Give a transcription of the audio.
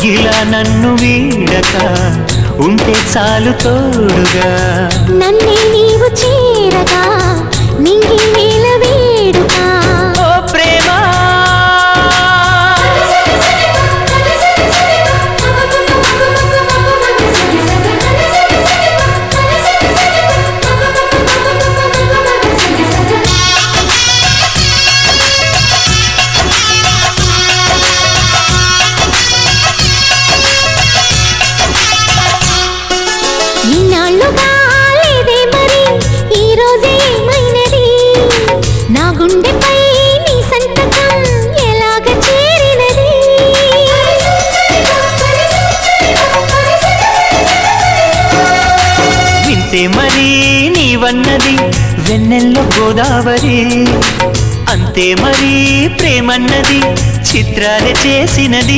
ఇలా నన్ను వీడక ఉంటే చాలు తోడుగా నన్నే నీవు చేరగా నింగి నేల వేడుక ఓ ప్రేమ ఇన్నాళ్ళుగా లేదే మరి ఈ రోజే ఏమైనది నా గుండెపై నీ సంతకం ఎలాగ చేరినది వింటే మరి నీవన్నది వెన్నెల్లో గోదావరి అంతే మరి ప్రేమన్నది చిత్రాలే చేసినది